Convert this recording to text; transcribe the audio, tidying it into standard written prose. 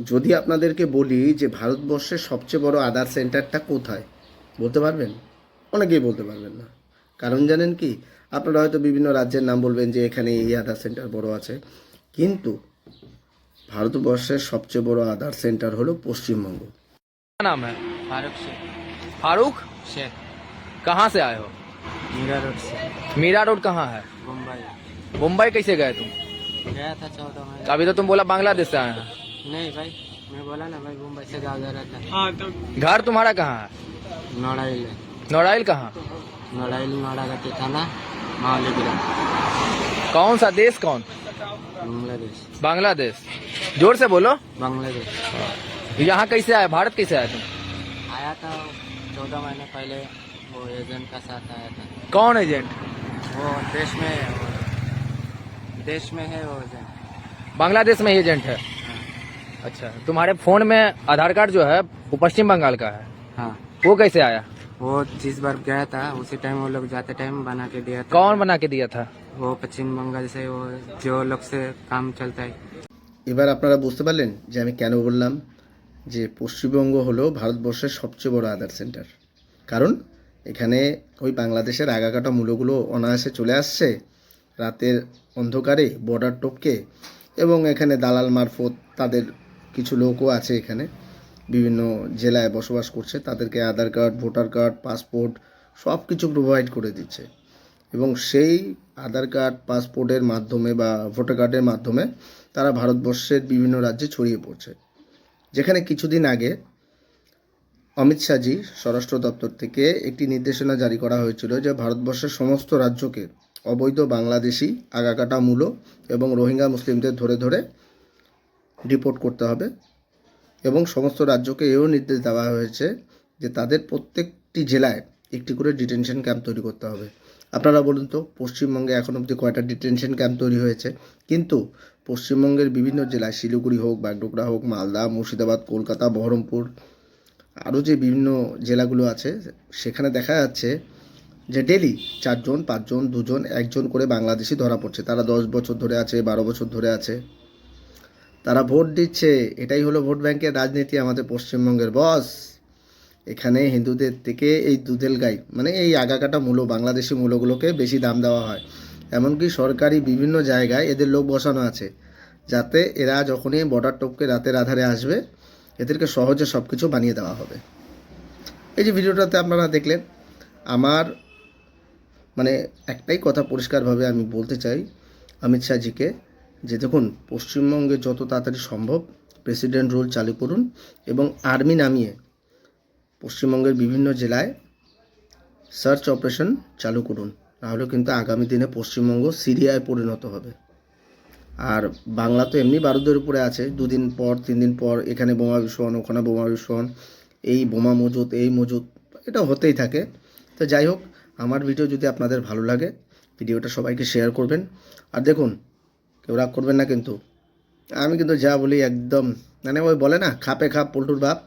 যদি আপনাদেরকে বলি যে ভারতবর্ষের সবচেয়ে বড় আধার সেন্টারটা কোথায়, বলতে পারবেন? অনেকেই বলতে পারবেন না। কারণ জানেন কি? আপনারা হয়তো বিভিন্ন রাজ্যের নাম বলবেন যে এখানে এই আধার সেন্টার বড় আছে, কিন্তু ভারতবর্ষের সবচেয়ে বড় আধার সেন্টার হলো পশ্চিমবঙ্গ। क्या नाम है? फारूक शेख। फारूक। शेख। कहाँ से आए हो? मीरा रोड से। मीरा रोड कहाँ है? मुंबई। मुंबई कैसे गए तुम? गया था 14 महीने। अभी तो तुम बोला बांग्लादेश से आए हैं। नहीं भाई, मैं बोला ना भाई, मुंबई से गाँव जा रहा था। घर तुम्हारा कहाँ है? नौड़ाइल। नौड़ाइल कहाँ? नौड़ाइल नौड़ागति थाना, मावलीपुरम, कौन सा देश? कौन? बांग्लादेश। बांग्लादेश। जोर से बोलो। बांग्लादेश। यहाँ कैसे आए? भारत कैसे आए तुम? आया था 14 महीने पहले, वो एजेंट का साथ आया था। कौन एजेंट? वो देश में है वो एजेंट। बांग्लादेश में एजेंट है। हाँ। अच्छा, तुम्हारे फोन में आधार कार्ड जो है वो पश्चिम बंगाल का है, हाँ, वो कैसे आया? वो जिस बार गया था उसी टाइम वो लोग जाते टाइम बना के दिया था। कौन बना के दिया था? वो पश्चिम बंगाल से, वो जो लोग से काम चलता है। এবার আপনারা বুঝতে পারলেন যে আমি কেন বললাম যে পশ্চিমবঙ্গ হলো ভারতবর্ষের সবচেয়ে বড় আধার সেন্টার। কারণ এখানে ওই বাংলাদেশের আগাকাটা মূলগুলো অনায়াসে চলে আসছে রাতের অন্ধকারে বর্ডার টপকে, এবং এখানে দালাল মারফত তাদের কিছু লোকও আছে এখানে বিভিন্ন জেলায় বসবাস করছে, তাদেরকে আধার কার্ড, ভোটার কার্ড, পাসপোর্ট সব কিছু প্রোভাইড করে দিচ্ছে, এবং সেই আধার কার্ড, পাসপোর্টের মাধ্যমে বা ভোটার কার্ডের মাধ্যমে তারা ভারতবর্ষের বিভিন্ন রাজ্যে ছড়িয়ে পড়ছে। যেখানে কিছুদিন আগে অমিত শাহজি স্বরাষ্ট্র দপ্তর থেকে একটি নির্দেশনা জারি করা হয়েছিল যে ভারতবর্ষের সমস্ত রাজ্যকে অবৈধ বাংলাদেশি, আগাকাটা মূলো এবং রোহিঙ্গা মুসলিমদের ধরে ধরে ডিপোর্ট করতে হবে, এবং সমস্ত রাজ্যকে এও নির্দেশ দেওয়া হয়েছে যে তাদের প্রত্যেকটি জেলায় একটি করে ডিটেনশন ক্যাম্প তৈরি করতে হবে। আপনারা বলুন তো, পশ্চিমবঙ্গে এখন অবধি কয়টা ডিটেনশন ক্যাম্প তৈরি হয়েছে? কিন্তু পশ্চিমবঙ্গের বিভিন্ন জেলায়, শিলিগুড়ি হোক, বাগডোগরা হোক, মালদা, মুর্শিদাবাদ, কলকাতা, বহরমপুর, আরও যে বিভিন্ন জেলাগুলো আছে, সেখানে দেখা যাচ্ছে যে ডেলি 4 জন, 5 জন, 2 জন, 1 জন করে বাংলাদেশি ধরা পড়ছে। তারা 10 বছর ধরে আছে, 12 বছর ধরে আছে, তারা ভোট দিচ্ছে। এটাই হলো ভোট ব্যাংকের রাজনীতি আমাদের পশ্চিমবঙ্গের বস। এখানে হিন্দুদের থেকে এই দুধেল গাই, মানে এই আগাকাটা মূলো, বাংলাদেশি মূলোগুলোকে বেশি দাম দেওয়া হয়। এমনকি সরকারি বিভিন্ন জায়গায় এদের লোক বসানো আছে, যাতে এরা যখনই বর্ডার টপকে রাতের আধারে আসবে, এদেরকে সহজে সব কিছু বানিয়ে দেওয়া হবে। এই যে ভিডিওটাতে আপনারা দেখলেন, আমার মানে একটাই কথা পরিষ্কারভাবে আমি বলতে চাই অমিত শাহজিকে, যে দেখুন, পশ্চিমবঙ্গে যত তাড়াতাড়ি সম্ভব প্রেসিডেন্ট রুল চালু করুন এবং আর্মি নামিয়ে পশ্চিমবঙ্গের বিভিন্ন জেলায় সার্চ অপারেশন চালু করুন। তাহলে কিন্তু আগামী দিনে পশ্চিমবঙ্গ সিরিয়ায় পরিণত হবে। আর বাংলা তো এমনি বারুদের উপরে আছে, 2 দিন পর 3 দিন পর এখানে বোমা বিস্ফোরণ, ওখানে বোমা বিস্ফোরণ, এই বোমা মজুত, এই মজুত, এটা হতেই থাকে। তো যাই হোক, আমার ভিডিও যদি আপনাদের ভালো লাগে, ভিডিওটা সবাইকে শেয়ার করবেন। আর দেখুন, কেউ রাগ করবেন না কিন্তু, আমি কিন্তু যা বলি একদম, মানে ওই বলে না, খাপে খাপ পল্টুর বাপ,